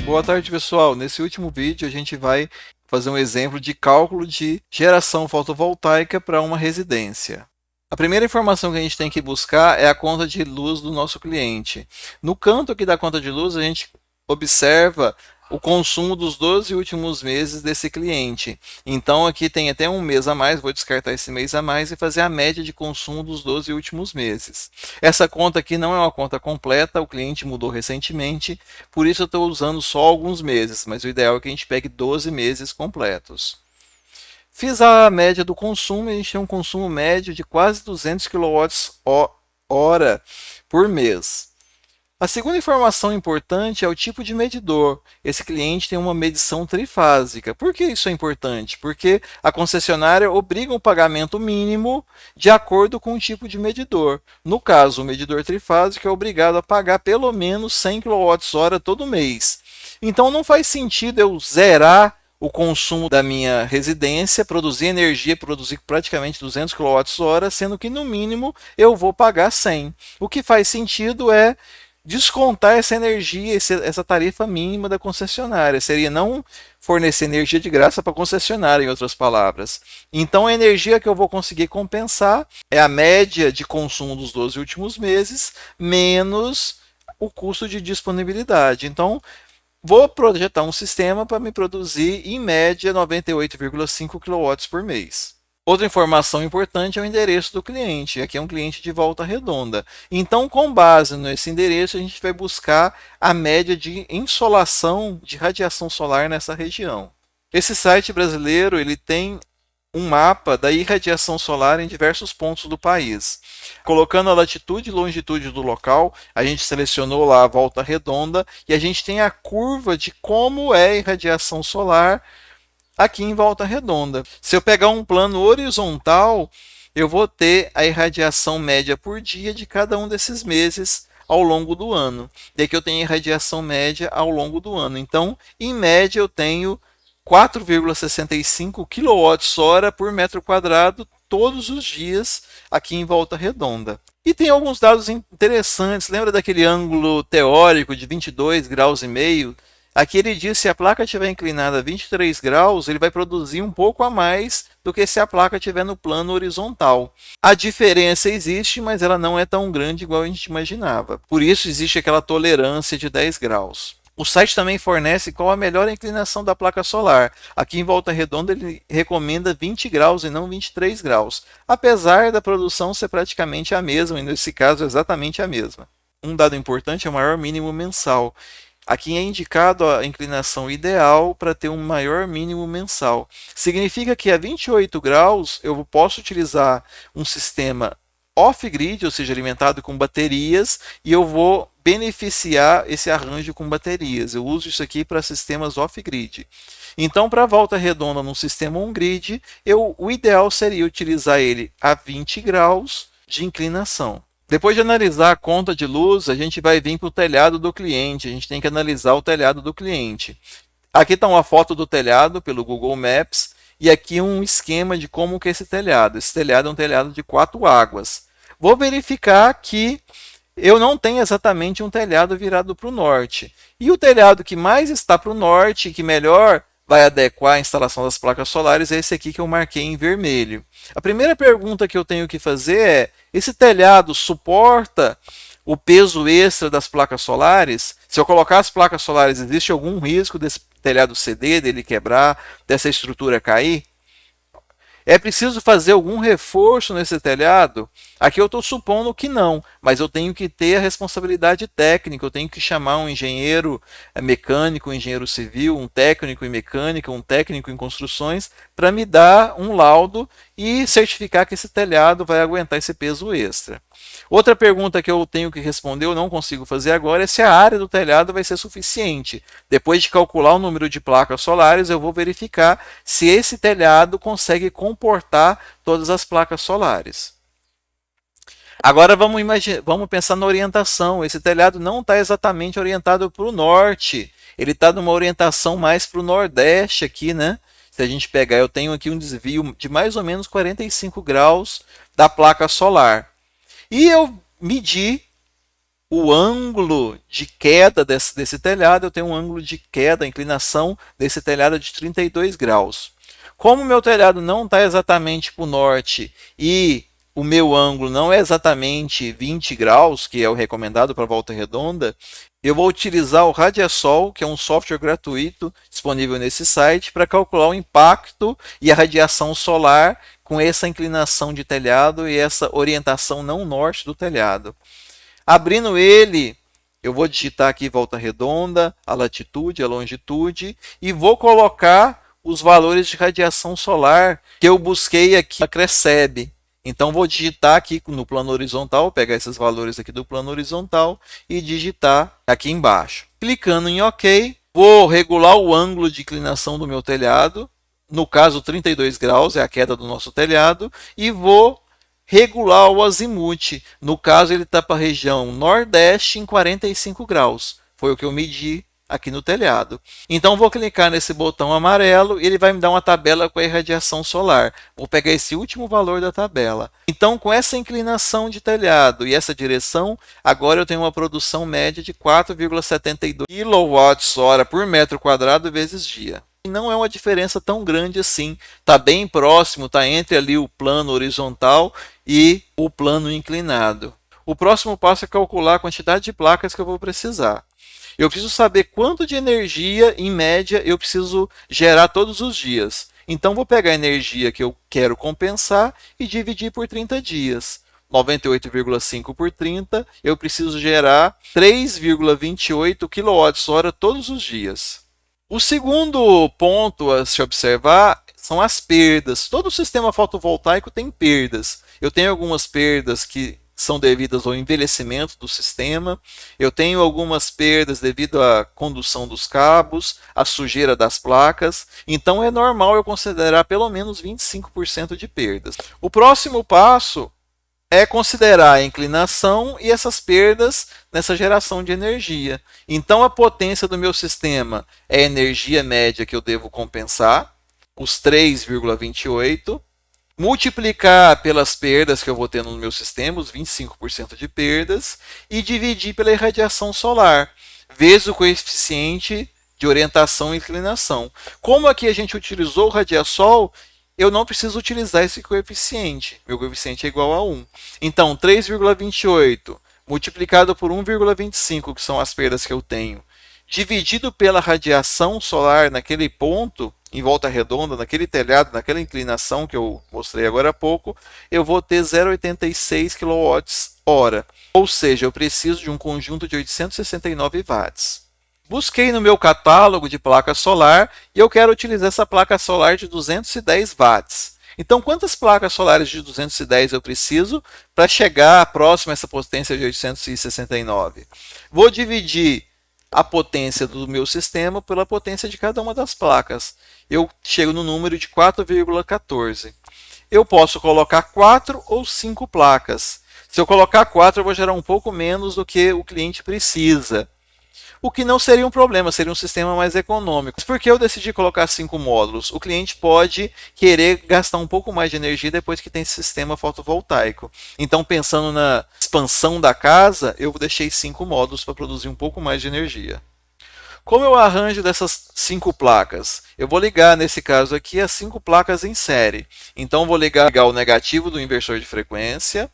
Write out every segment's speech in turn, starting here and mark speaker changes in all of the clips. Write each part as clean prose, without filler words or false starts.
Speaker 1: Boa tarde, pessoal. Nesse último vídeo, a gente vai fazer um exemplo de cálculo de geração fotovoltaica para uma residência. A primeira informação que a gente tem que buscar é a conta de luz do nosso cliente. No canto aqui da conta de luz, a gente observa o consumo dos 12 últimos meses desse cliente. Então aqui tem até um mês a mais, vou descartar esse mês a mais e fazer a média de consumo dos 12 últimos meses. Essa conta aqui não é uma conta completa, o cliente mudou recentemente, por isso eu estou usando só alguns meses, mas o ideal é que a gente pegue 12 meses completos. Fiz a média do consumo e a gente tem um consumo médio de quase 200 kWh por mês. A segunda informação importante é o tipo de medidor. Esse cliente tem uma medição trifásica. Por que isso é importante? Porque a concessionária obriga um pagamento mínimo de acordo com o tipo de medidor. No caso, o medidor trifásico é obrigado a pagar pelo menos 100 kWh todo mês. Então não faz sentido eu zerar o consumo da minha residência, produzir energia, produzir praticamente 200 kWh, sendo que no mínimo eu vou pagar 100. O que faz sentido é descontar essa energia, essa tarifa mínima da concessionária. Seria não fornecer energia de graça para a concessionária, em outras palavras. Então a energia que eu vou conseguir compensar é a média de consumo dos 12 últimos meses, menos o custo de disponibilidade. Então, vou projetar um sistema para me produzir, em média, 98,5 kW por mês. Outra informação importante é o endereço do cliente. Aqui é um cliente de Volta Redonda. Então, com base nesse endereço, a gente vai buscar a média de insolação de radiação solar nessa região. Esse site brasileiro ele tem um mapa da irradiação solar em diversos pontos do país. Colocando a latitude e longitude do local, a gente selecionou lá a Volta Redonda e a gente tem a curva de como é a irradiação solar aqui em Volta Redonda. Se eu pegar um plano horizontal, eu vou ter a irradiação média por dia de cada um desses meses ao longo do ano. E aqui eu tenho a irradiação média ao longo do ano. Então, em média, eu tenho 4,65 kWh por metro quadrado todos os dias aqui em Volta Redonda. E tem alguns dados interessantes. Lembra daquele ângulo teórico de 22 graus e meio? Aqui ele diz que se a placa estiver inclinada a 23 graus, ele vai produzir um pouco a mais do que se a placa estiver no plano horizontal. A diferença existe, mas ela não é tão grande igual a gente imaginava. Por isso existe aquela tolerância de 10 graus. O site também fornece qual a melhor inclinação da placa solar. Aqui em Volta Redonda ele recomenda 20 graus e não 23 graus, apesar da produção ser praticamente a mesma, e nesse caso exatamente a mesma. Um dado importante é o maior mínimo mensal. Aqui é indicado a inclinação ideal para ter um maior mínimo mensal. Significa que a 28 graus eu posso utilizar um sistema off-grid, ou seja, alimentado com baterias, e eu vou beneficiar esse arranjo com baterias. Eu uso isso aqui para sistemas off-grid. Então, para a Volta Redonda num sistema on-grid, o ideal seria utilizar ele a 20 graus de inclinação. Depois de analisar a conta de luz, a gente vai vir para o telhado do cliente. A gente tem que analisar o telhado do cliente. Aqui está uma foto do telhado pelo Google Maps e aqui um esquema de como que é esse telhado. Esse telhado é um telhado de 4 águas. Vou verificar que eu não tenho exatamente um telhado virado para o norte. E o telhado que mais está para o norte, que melhor vai adequar a instalação das placas solares, é esse aqui que eu marquei em vermelho. A primeira pergunta que eu tenho que fazer é: esse telhado suporta o peso extra das placas solares? Se eu colocar as placas solares, existe algum risco desse telhado ceder, dele quebrar, dessa estrutura cair? É preciso fazer algum reforço nesse telhado? Aqui eu estou supondo que não, mas eu tenho que ter a responsabilidade técnica, eu tenho que chamar um engenheiro mecânico, um engenheiro civil, um técnico em mecânica, um técnico em construções, para me dar um laudo e certificar que esse telhado vai aguentar esse peso extra. Outra pergunta que eu tenho que responder, eu não consigo fazer agora, é se a área do telhado vai ser suficiente. Depois de calcular o número de placas solares, eu vou verificar se esse telhado consegue comportar todas as placas solares. Agora vamos pensar na orientação. Esse telhado não está exatamente orientado para o norte. Ele está numa orientação mais para o nordeste aqui, né? Se a gente pegar, eu tenho aqui um desvio de mais ou menos 45 graus da placa solar. E eu medi o ângulo de queda desse telhado, eu tenho um ângulo de queda, inclinação desse telhado de 32 graus. Como o meu telhado não está exatamente para o norte e o meu ângulo não é exatamente 20 graus, que é o recomendado para Volta Redonda, eu vou utilizar o Radiasol, que é um software gratuito disponível nesse site, para calcular o impacto e a radiação solar com essa inclinação de telhado e essa orientação não norte do telhado. Abrindo ele, eu vou digitar aqui Volta Redonda, a latitude, a longitude, e vou colocar os valores de radiação solar que eu busquei aqui na Cresceb. Então vou digitar aqui no plano horizontal, pegar esses valores aqui do plano horizontal e digitar aqui embaixo. Clicando em OK, vou regular o ângulo de inclinação do meu telhado, no caso 32 graus é a queda do nosso telhado, e vou regular o azimuth, no caso ele está para a região nordeste em 45 graus, foi o que eu medi aqui no telhado. Então vou clicar nesse botão amarelo e ele vai me dar uma tabela com a irradiação solar. Vou pegar esse último valor da tabela. Então com essa inclinação de telhado e essa direção, agora eu tenho uma produção média de 4,72 kWh por metro quadrado vezes dia. Não é uma diferença tão grande assim, está bem próximo, está entre ali o plano horizontal e o plano inclinado. O próximo passo é calcular a quantidade de placas que eu vou precisar. Eu preciso saber quanto de energia, em média, eu preciso gerar todos os dias. Então, vou pegar a energia que eu quero compensar e dividir por 30 dias. 98,5 por 30, eu preciso gerar 3,28 kWh todos os dias. O segundo ponto a se observar são as perdas. Todo sistema fotovoltaico tem perdas. Eu tenho algumas perdas que são devidas ao envelhecimento do sistema. Eu tenho algumas perdas devido à condução dos cabos, à sujeira das placas. Então é normal eu considerar pelo menos 25% de perdas. O próximo passo é considerar a inclinação e essas perdas nessa geração de energia. Então a potência do meu sistema é a energia média que eu devo compensar, os 3,28, multiplicar pelas perdas que eu vou ter no meu sistema, os 25% de perdas, e dividir pela irradiação solar, vezes o coeficiente de orientação e inclinação. Como aqui a gente utilizou o Radiasol, eu não preciso utilizar esse coeficiente. Meu coeficiente é igual a 1. Então, 3,28 multiplicado por 1,25, que são as perdas que eu tenho, dividido pela radiação solar naquele ponto, em volta redonda, naquele telhado, naquela inclinação que eu mostrei agora há pouco, eu vou ter 0,86 kWh. Ou seja, eu preciso de um conjunto de 869 watts. Busquei no meu catálogo de placa solar e eu quero utilizar essa placa solar de 210 watts. Então, quantas placas solares de 210 eu preciso para chegar próximo a essa potência de 869? Vou dividir a potência do meu sistema pela potência de cada uma das placas. Eu chego no número de 4,14. Eu posso colocar 4 ou 5 placas. Se eu colocar 4, eu vou gerar um pouco menos do que o cliente precisa. O que não seria um problema, seria um sistema mais econômico. Por que eu decidi colocar 5 módulos? O cliente pode querer gastar um pouco mais de energia depois que tem esse sistema fotovoltaico. Então, pensando na expansão da casa, eu deixei 5 módulos para produzir um pouco mais de energia. Como eu arranjo dessas 5 placas? Eu vou ligar, nesse caso aqui, as 5 placas em série. Então, vou ligar o negativo do inversor de frequência,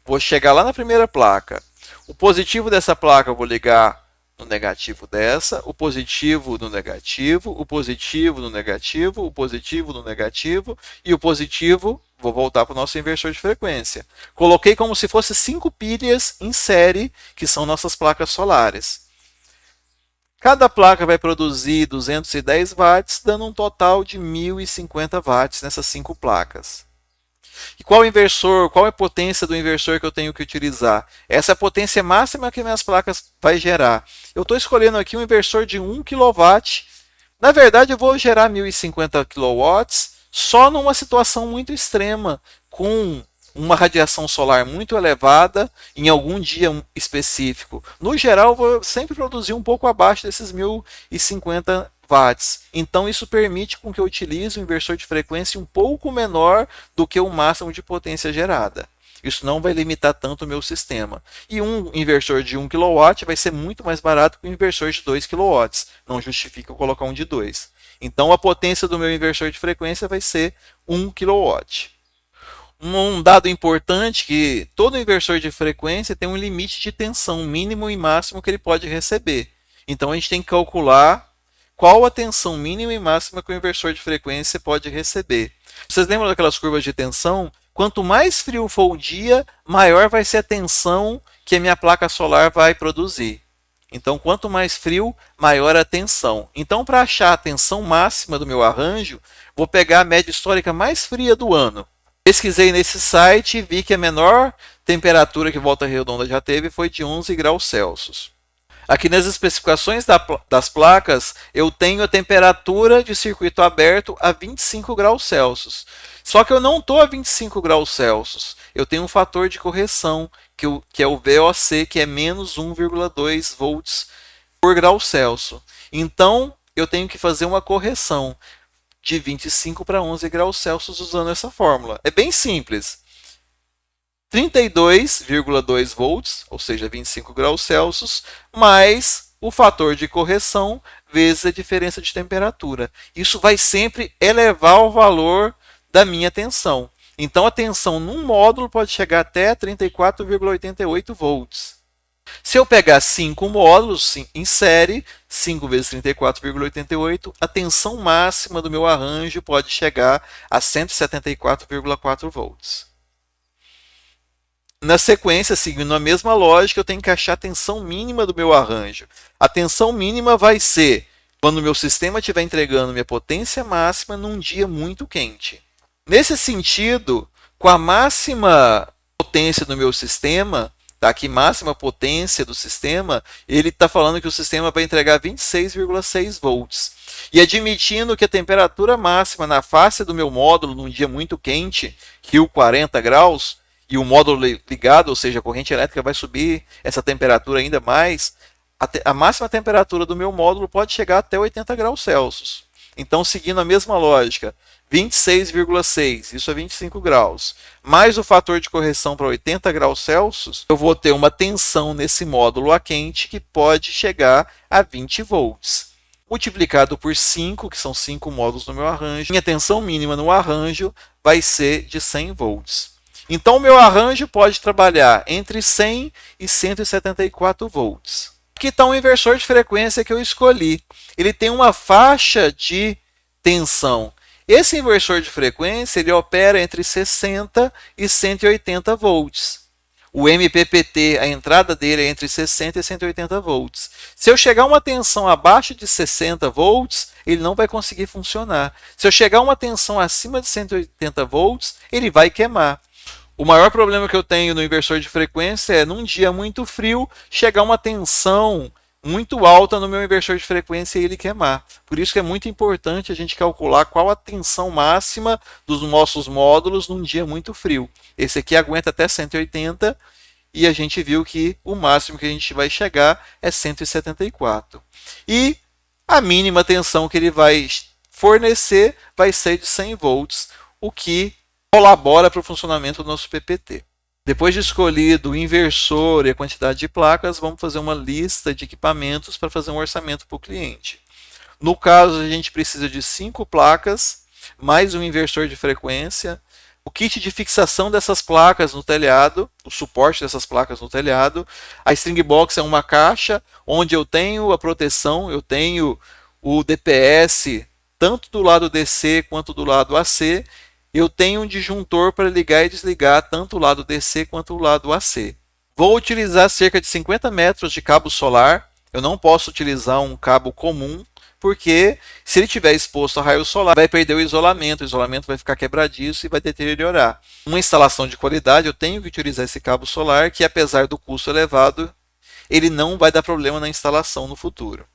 Speaker 1: vou chegar lá na primeira placa. O positivo dessa placa eu vou ligar no negativo dessa, o positivo no negativo, o positivo no negativo, o positivo no negativo e o positivo, vou voltar para o nosso inversor de frequência. Coloquei como se fosse 5 pilhas em série, que são nossas placas solares. Cada placa vai produzir 210 watts, dando um total de 1050 watts nessas 5 placas. E qual inversor, qual é a potência do inversor que eu tenho que utilizar? Essa é a potência máxima que minhas placas vai gerar. Eu estou escolhendo aqui um inversor de 1 kW. Na verdade, eu vou gerar 1050 kW só numa situação muito extrema, com uma radiação solar muito elevada em algum dia específico. No geral, eu vou sempre produzir um pouco abaixo desses 1050 watts. Então isso permite com que eu utilize um inversor de frequência um pouco menor do que o máximo de potência gerada. Isso não vai limitar tanto o meu sistema. E um inversor de 1 kW vai ser muito mais barato que um inversor de 2 kW. Não justifica eu colocar um de 2. Então a potência do meu inversor de frequência vai ser 1 kW. Um dado importante que todo inversor de frequência tem um limite de tensão mínimo e máximo que ele pode receber. Então a gente tem que calcular qual a tensão mínima e máxima que o inversor de frequência pode receber. Vocês lembram daquelas curvas de tensão? Quanto mais frio for o dia, maior vai ser a tensão que a minha placa solar vai produzir. Então, quanto mais frio, maior a tensão. Então, para achar a tensão máxima do meu arranjo, vou pegar a média histórica mais fria do ano. Pesquisei nesse site e vi que a menor temperatura que Volta Redonda já teve foi de 11 graus Celsius. Aqui nas especificações das placas, eu tenho a temperatura de circuito aberto a 25 graus Celsius. Só que eu não estou a 25 graus Celsius. Eu tenho um fator de correção, que é o VOC, que é menos 1,2 volts por grau Celsius. Então, eu tenho que fazer uma correção de 25 para 11 graus Celsius usando essa fórmula. É bem simples. 32,2 volts, ou seja, 25 graus Celsius, mais o fator de correção vezes a diferença de temperatura. Isso vai sempre elevar o valor da minha tensão. Então a tensão num módulo pode chegar até 34,88 volts. Se eu pegar 5 módulos em série, 5 vezes 34,88, a tensão máxima do meu arranjo pode chegar a 174,4 volts. Na sequência, seguindo a mesma lógica, eu tenho que achar a tensão mínima do meu arranjo. A tensão mínima vai ser quando o meu sistema estiver entregando minha potência máxima num dia muito quente. Nesse sentido, com a máxima potência do meu sistema, tá aqui máxima potência do sistema, ele está falando que o sistema vai entregar 26,6 volts. E admitindo que a temperatura máxima na face do meu módulo num dia muito quente, Rio 40 graus, e o módulo ligado, ou seja, a corrente elétrica vai subir essa temperatura ainda mais, a máxima temperatura do meu módulo pode chegar até 80 graus Celsius. Então, seguindo a mesma lógica, 26,6, isso é 25 graus, mais o fator de correção para 80 graus Celsius, eu vou ter uma tensão nesse módulo a quente que pode chegar a 20 volts. Multiplicado por 5, que são 5 módulos no meu arranjo, minha tensão mínima no arranjo vai ser de 100 volts. Então, o meu arranjo pode trabalhar entre 100 e 174 volts. Aqui está um inversor de frequência que eu escolhi. Ele tem uma faixa de tensão. Esse inversor de frequência ele opera entre 60 e 180 volts. O MPPT, a entrada dele é entre 60 e 180 volts. Se eu chegar a uma tensão abaixo de 60 volts, ele não vai conseguir funcionar. Se eu chegar a uma tensão acima de 180 volts, ele vai queimar. O maior problema que eu tenho no inversor de frequência é, num dia muito frio, chegar uma tensão muito alta no meu inversor de frequência e ele queimar. Por isso que é muito importante a gente calcular qual a tensão máxima dos nossos módulos num dia muito frio. Esse aqui aguenta até 180 e a gente viu que o máximo que a gente vai chegar é 174. E a mínima tensão que ele vai fornecer vai ser de 100 volts, o que colabora para o funcionamento do nosso PPT. Depois de escolhido o inversor e a quantidade de placas, vamos fazer uma lista de equipamentos para fazer um orçamento para o cliente. No caso, a gente precisa de 5 placas, mais um inversor de frequência, o kit de fixação dessas placas no telhado, o suporte dessas placas no telhado. A string box é uma caixa onde eu tenho a proteção, eu tenho o DPS tanto do lado DC quanto do lado AC. Eu tenho um disjuntor para ligar e desligar tanto o lado DC quanto o lado AC. Vou utilizar cerca de 50 metros de cabo solar. Eu não posso utilizar um cabo comum, porque se ele estiver exposto a raio solar, vai perder o isolamento vai ficar quebradiço e vai deteriorar. Uma instalação de qualidade, eu tenho que utilizar esse cabo solar, que apesar do custo elevado, ele não vai dar problema na instalação no futuro.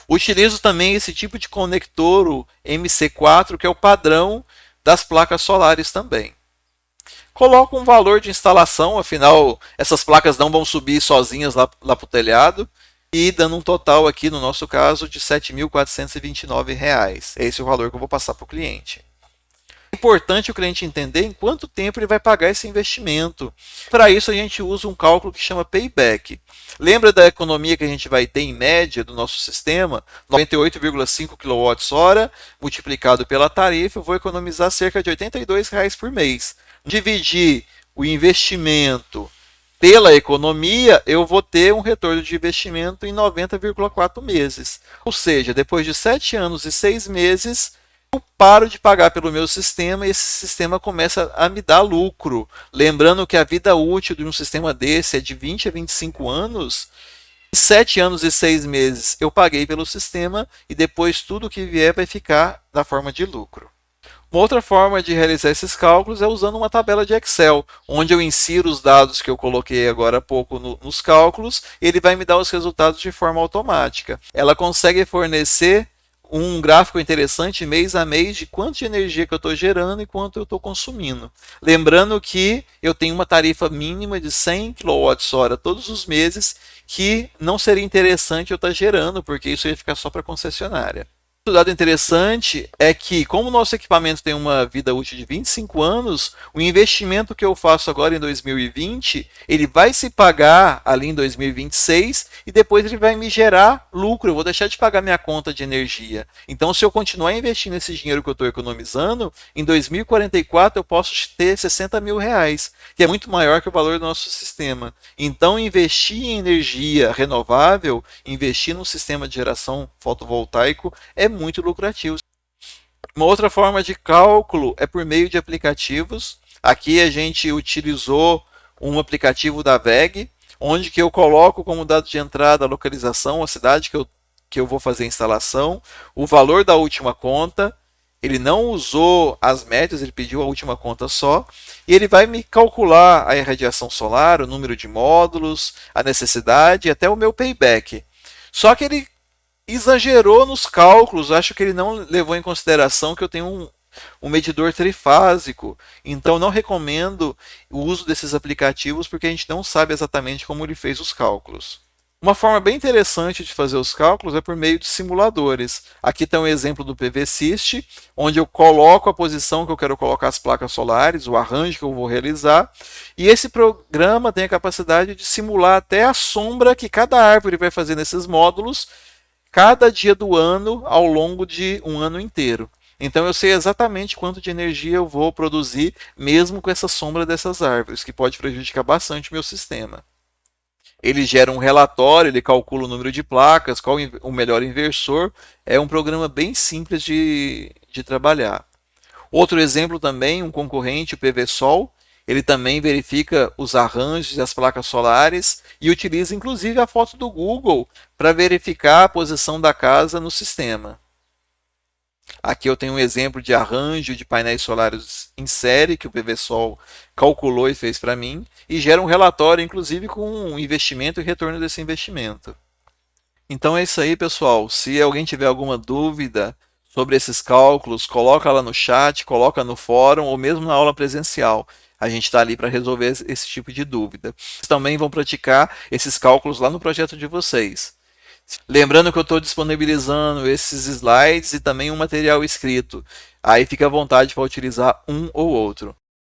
Speaker 1: Utilizo também esse tipo de conector, o MC4, que é o padrão das placas solares também. Coloco um valor de instalação, afinal essas placas não vão subir sozinhas lá para o telhado, e dando um total aqui, no nosso caso, de R$ 7.429. Esse é o valor que eu vou passar para o cliente. É importante o cliente entender em quanto tempo ele vai pagar esse investimento. Para isso, a gente usa um cálculo que chama payback. Lembra da economia que a gente vai ter em média do nosso sistema? 98,5 kWh multiplicado pela tarifa, eu vou economizar cerca de R$ 82 por mês. Dividir o investimento pela economia, eu vou ter um retorno de investimento em 90,4 meses. Ou seja, depois de 7 anos e 6 meses, eu paro de pagar pelo meu sistema e esse sistema começa a me dar lucro. Lembrando que a vida útil de um sistema desse é de 20 a 25 anos. 7 anos e 6 meses eu paguei pelo sistema e depois tudo que vier vai ficar na forma de lucro. Uma outra forma de realizar esses cálculos é usando uma tabela de Excel, onde eu insiro os dados que eu coloquei agora há pouco nos cálculos e ele vai me dar os resultados de forma automática. Ela consegue fornecer um gráfico interessante mês a mês de quanto de energia que eu estou gerando e quanto eu estou consumindo. Lembrando que eu tenho uma tarifa mínima de 100 kWh todos os meses, que não seria interessante eu estar gerando, porque isso ia ficar só para a concessionária. Outro dado interessante é que, como o nosso equipamento tem uma vida útil de 25 anos, o investimento que eu faço agora em 2020, ele vai se pagar ali em 2026 e depois ele vai me gerar lucro. Eu vou deixar de pagar minha conta de energia. Então, se eu continuar investindo esse dinheiro que eu estou economizando, em 2044 eu posso ter 60 mil reais, que é muito maior que o valor do nosso sistema. Então, investir em energia renovável, investir num sistema de geração fotovoltaico é muito lucrativo. Uma outra forma de cálculo é por meio de aplicativos. Aqui a gente utilizou um aplicativo da WEG, onde que eu coloco como dado de entrada a localização, a cidade que eu vou fazer a instalação, o valor da última conta. Ele não usou as médias, ele pediu a última conta só. E ele vai me calcular a irradiação solar, o número de módulos, a necessidade e até o meu payback. Só que ele exagerou nos cálculos, acho que ele não levou em consideração que eu tenho um medidor trifásico, então não recomendo o uso desses aplicativos porque a gente não sabe exatamente como ele fez os cálculos. Uma forma bem interessante de fazer os cálculos é por meio de simuladores. Aqui está um exemplo do PVSys, onde eu coloco a posição que eu quero colocar as placas solares, o arranjo que eu vou realizar, e esse programa tem a capacidade de simular até a sombra que cada árvore vai fazer nesses módulos, cada dia do ano ao longo de um ano inteiro. Então eu sei exatamente quanto de energia eu vou produzir, mesmo com essa sombra dessas árvores, que pode prejudicar bastante o meu sistema. Ele gera um relatório, ele calcula o número de placas, qual o melhor inversor. É um programa bem simples de trabalhar. Outro exemplo também, um concorrente, o PVSol, ele também verifica os arranjos das placas solares e utiliza inclusive a foto do Google para verificar a posição da casa no sistema. Aqui eu tenho um exemplo de arranjo de painéis solares em série que o PVSol calculou e fez para mim e gera um relatório inclusive com o investimento e retorno desse investimento. Então é isso aí, pessoal. Se alguém tiver alguma dúvida sobre esses cálculos, coloca lá no chat, coloca no fórum ou mesmo na aula presencial. A gente está ali para resolver esse tipo de dúvida. Vocês também vão praticar esses cálculos lá no projeto de vocês. Lembrando que eu estou disponibilizando esses slides e também um material escrito. Aí fica à vontade para utilizar um ou outro.